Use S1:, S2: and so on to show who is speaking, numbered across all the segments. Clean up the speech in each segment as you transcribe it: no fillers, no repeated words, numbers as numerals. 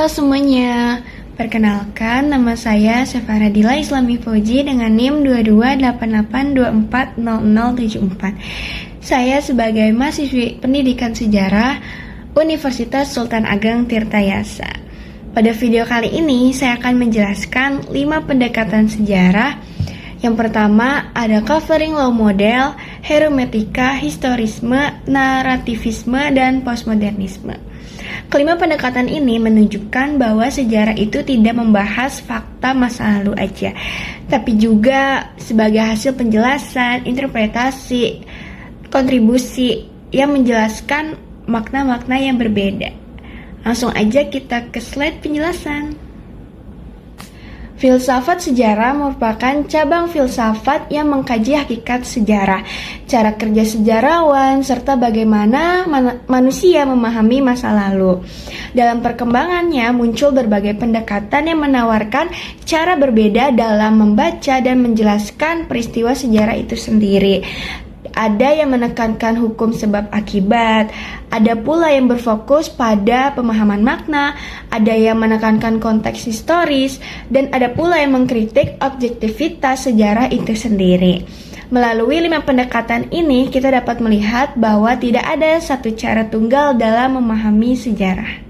S1: Halo semuanya, perkenalkan nama saya Sefaradila Islami Fauzi dengan NIM 2288240074. Saya sebagai mahasiswi pendidikan sejarah Universitas Sultan Ageng Tirtayasa. Pada video kali ini saya akan menjelaskan 5 pendekatan sejarah. Yang pertama ada covering law model, hermeneutika, historisme, narativisme, dan postmodernisme. Kelima pendekatan ini menunjukkan bahwa sejarah itu tidak membahas fakta masa lalu aja, tapi juga sebagai hasil penjelasan, interpretasi, kontribusi yang menjelaskan makna-makna yang berbeda. Langsung aja kita ke slide penjelasan. Filsafat sejarah merupakan cabang filsafat yang mengkaji hakikat sejarah, cara kerja sejarawan, serta bagaimana manusia memahami masa lalu. Dalam perkembangannya muncul berbagai pendekatan yang menawarkan cara berbeda dalam membaca dan menjelaskan peristiwa sejarah itu sendiri. Ada yang menekankan hukum sebab akibat, ada pula yang berfokus pada pemahaman makna, ada yang menekankan konteks historis, dan ada pula yang mengkritik objektivitas sejarah itu sendiri. Melalui 5 pendekatan ini, kita dapat melihat bahwa tidak ada satu cara tunggal dalam memahami sejarah.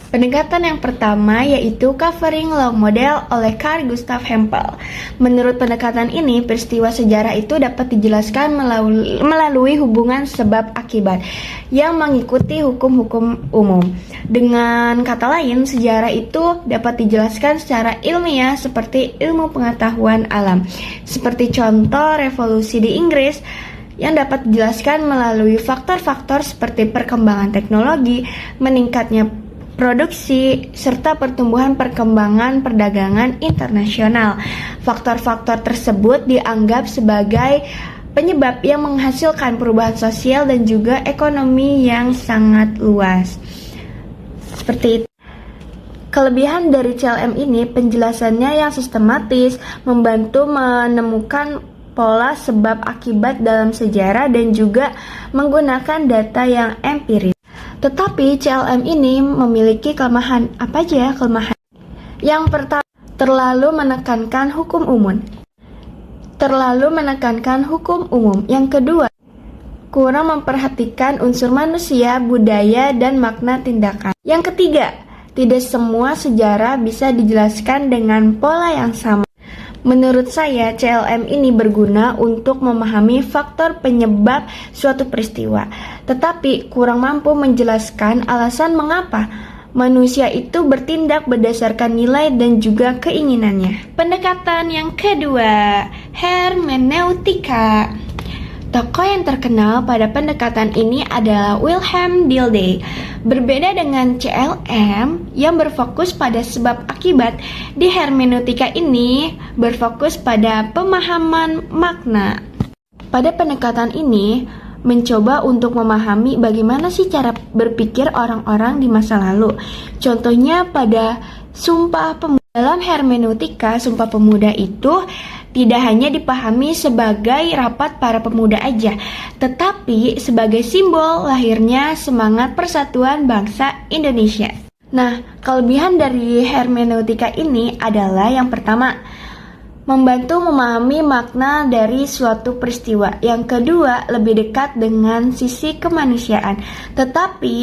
S1: Pendekatan yang pertama yaitu covering law model oleh Carl Gustav Hempel. Menurut pendekatan ini, peristiwa sejarah itu dapat dijelaskan melalui hubungan sebab akibat yang mengikuti hukum-hukum umum. Dengan kata lain, sejarah itu dapat dijelaskan secara ilmiah seperti ilmu pengetahuan alam. Seperti contoh revolusi di Inggris yang dapat dijelaskan melalui faktor-faktor seperti perkembangan teknologi, meningkatnya produksi, serta pertumbuhan perkembangan perdagangan internasional. Faktor-faktor tersebut dianggap sebagai penyebab yang menghasilkan perubahan sosial dan juga ekonomi yang sangat luas. Seperti itu. Kelebihan dari CLM ini, penjelasannya yang sistematis, membantu menemukan pola sebab akibat dalam sejarah dan juga menggunakan data yang empiris. Tetapi CLM ini memiliki kelemahan. Apa aja kelemahan? Yang pertama, terlalu menekankan hukum umum. Yang kedua, kurang memperhatikan unsur manusia, budaya, dan makna tindakan. Yang ketiga, tidak semua sejarah bisa dijelaskan dengan pola yang sama. Menurut saya, CLM ini berguna untuk memahami faktor penyebab suatu peristiwa, tetapi kurang mampu menjelaskan alasan mengapa manusia itu bertindak berdasarkan nilai dan juga keinginannya. Pendekatan yang kedua, hermeneutika. Tokoh yang terkenal pada pendekatan ini adalah Wilhelm Dilthey. Berbeda dengan CLM yang berfokus pada sebab akibat, di hermeneutika ini berfokus pada pemahaman makna. Pada pendekatan ini mencoba untuk memahami bagaimana sih cara berpikir orang-orang di masa lalu. Contohnya pada Sumpah Pemuda. Dalam hermeneutika, Sumpah Pemuda itu tidak hanya dipahami sebagai rapat para pemuda aja, tetapi sebagai simbol lahirnya semangat persatuan bangsa Indonesia. Nah, kelebihan dari hermeneutika ini adalah yang pertama, membantu memahami makna dari suatu peristiwa. Yang kedua, lebih dekat dengan sisi kemanusiaan. Tetapi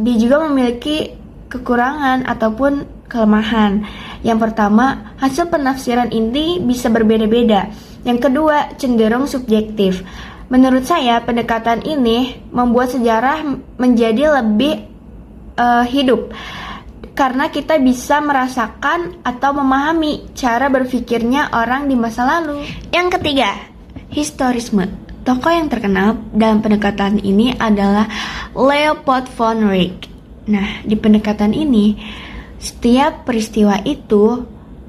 S1: dia juga memiliki kekurangan ataupun kelemahan. Yang pertama, hasil penafsiran ini bisa berbeda-beda. Yang kedua, cenderung subjektif. Menurut saya, pendekatan ini membuat sejarah menjadi lebih hidup, karena kita bisa merasakan atau memahami cara berpikirnya orang di masa lalu. Yang ketiga, historisme. Tokoh yang terkenal dalam pendekatan ini adalah Leopold von Wrede. Nah, di pendekatan ini, setiap peristiwa itu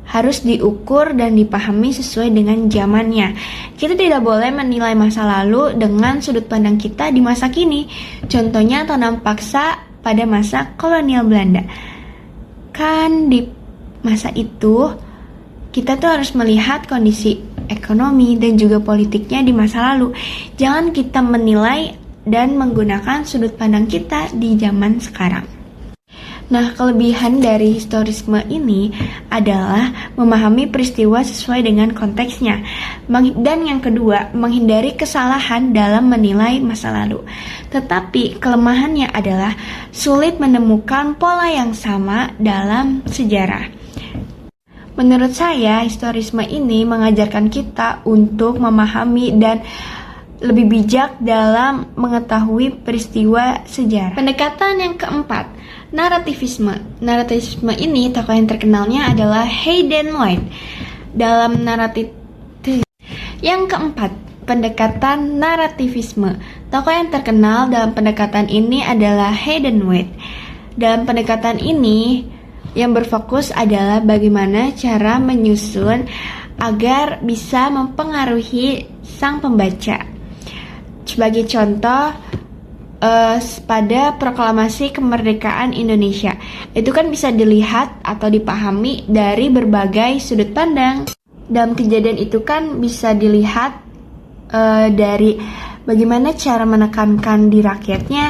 S1: harus diukur dan dipahami sesuai dengan zamannya. Kita tidak boleh menilai masa lalu dengan sudut pandang kita di masa kini. Contohnya tanam paksa pada masa kolonial Belanda. Kan di masa itu kita tuh harus melihat kondisi ekonomi dan juga politiknya di masa lalu. Jangan kita menilai dan menggunakan sudut pandang kita di zaman sekarang. Nah, kelebihan dari historisme ini adalah memahami peristiwa sesuai dengan konteksnya. Dan yang kedua, menghindari kesalahan dalam menilai masa lalu. Tetapi kelemahannya adalah sulit menemukan pola yang sama dalam sejarah. Menurut saya, historisme ini mengajarkan kita untuk memahami dan lebih bijak dalam mengetahui peristiwa sejarah. Pendekatan yang keempat, narativisme. Narativisme ini tokoh yang terkenalnya adalah Hayden White. Dalam naratif yang keempat, pendekatan narativisme. Tokoh yang terkenal dalam pendekatan ini adalah Hayden White. Dalam pendekatan ini yang berfokus adalah bagaimana cara menyusun agar bisa mempengaruhi sang pembaca. Sebagai contoh, pada proklamasi kemerdekaan Indonesia, itu kan bisa dilihat atau dipahami dari berbagai sudut pandang. Dalam kejadian itu kan bisa dilihat dari bagaimana cara menekankan di rakyatnya.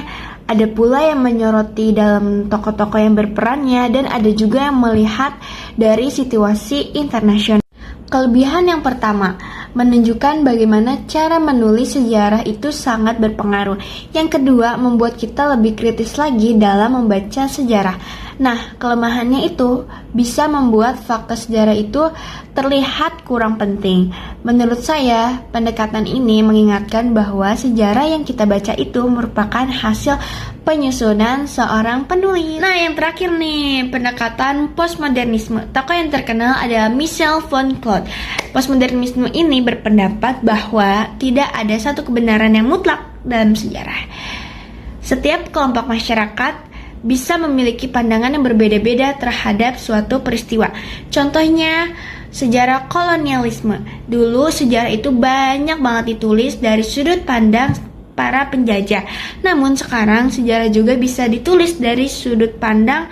S1: Ada pula yang menyoroti dalam tokoh-tokoh yang berperannya, dan ada juga yang melihat dari situasi internasional. Kelebihan yang pertama, menunjukkan bagaimana cara menulis sejarah itu sangat berpengaruh. Yang kedua, membuat kita lebih kritis lagi dalam membaca sejarah. Nah, kelemahannya itu bisa membuat fakta sejarah itu terlihat kurang penting. Menurut saya, pendekatan ini mengingatkan bahwa sejarah yang kita baca itu merupakan hasil penyusunan seorang penulis. Nah, yang terakhir nih, pendekatan postmodernisme. Tokoh yang terkenal adalah Michel Foucault. Postmodernisme ini berpendapat bahwa tidak ada satu kebenaran yang mutlak dalam sejarah. Setiap kelompok masyarakat bisa memiliki pandangan yang berbeda-beda terhadap suatu peristiwa. Contohnya, sejarah kolonialisme. Dulu sejarah itu banyak banget ditulis dari sudut pandang para penjajah. Namun sekarang sejarah juga bisa ditulis dari sudut pandang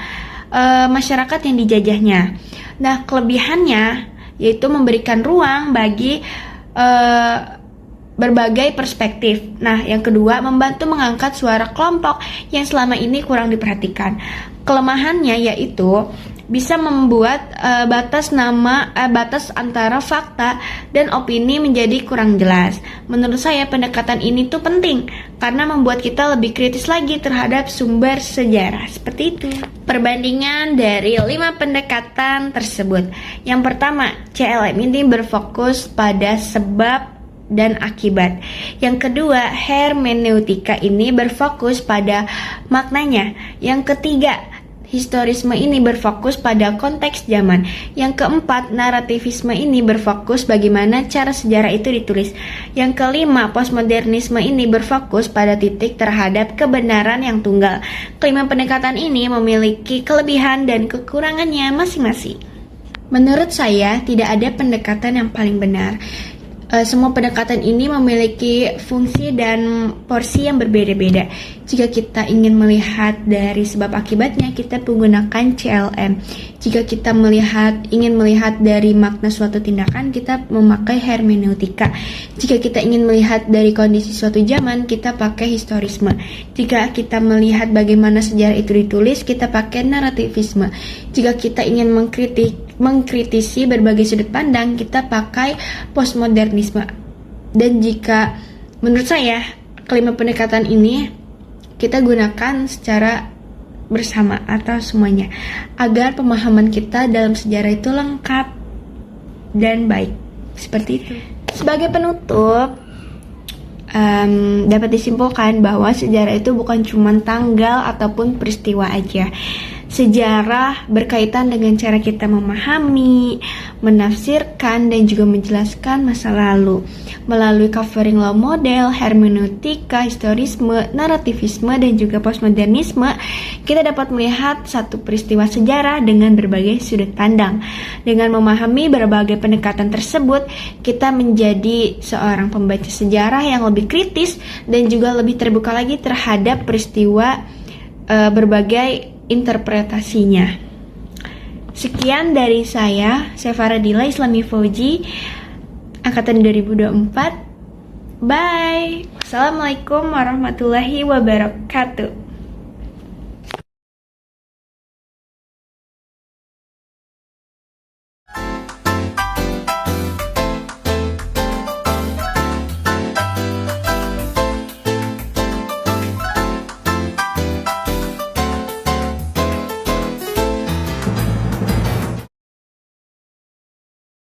S1: masyarakat yang dijajahnya. Nah, kelebihannya yaitu memberikan ruang bagi berbagai perspektif. Nah, yang kedua, membantu mengangkat suara kelompok yang selama ini kurang diperhatikan. Kelemahannya yaitu bisa membuat batas antara fakta dan opini menjadi kurang jelas. Menurut saya pendekatan ini tuh penting karena membuat kita lebih kritis lagi terhadap sumber sejarah. Seperti itu. Perbandingan dari 5 pendekatan tersebut. Yang pertama, CLM ini berfokus pada sebab dan akibat. Yang kedua, hermeneutika ini berfokus pada maknanya. Yang ketiga, historisme ini berfokus pada konteks zaman. Yang keempat, narativisme ini berfokus bagaimana cara sejarah itu ditulis. Yang kelima, postmodernisme ini berfokus pada titik terhadap kebenaran yang tunggal. Kelima pendekatan ini memiliki kelebihan dan kekurangannya masing-masing. Menurut saya, tidak ada pendekatan yang paling benar. Semua pendekatan ini memiliki fungsi dan porsi yang berbeda-beda. Jika kita ingin melihat dari sebab akibatnya, kita menggunakan CLM. Jika kita ingin melihat dari makna suatu tindakan, kita memakai hermeneutika. Jika kita ingin melihat dari kondisi suatu zaman, kita pakai historisme. Jika kita melihat bagaimana sejarah itu ditulis, kita pakai narativisme. Jika kita ingin mengkritisi berbagai sudut pandang, kita pakai postmodernisme. Dan jika menurut saya kelima pendekatan ini kita gunakan secara bersama atau semuanya agar pemahaman kita dalam sejarah itu lengkap dan baik. Seperti itu. Sebagai penutup, dapat disimpulkan bahwa sejarah itu bukan cuma tanggal ataupun peristiwa aja. Sejarah berkaitan dengan cara kita memahami, menafsirkan, dan juga menjelaskan masa lalu. Melalui covering law model, hermeneutika, historisme, narativisme, dan juga postmodernisme, kita dapat melihat satu peristiwa sejarah dengan berbagai sudut pandang. Dengan memahami berbagai pendekatan tersebut, kita menjadi seorang pembaca sejarah yang lebih kritis dan juga lebih terbuka lagi terhadap peristiwa berbagai interpretasinya. Sekian dari saya Faradila Islami Fauji, angkatan 2024. Bye. Assalamualaikum warahmatullahi wabarakatuh.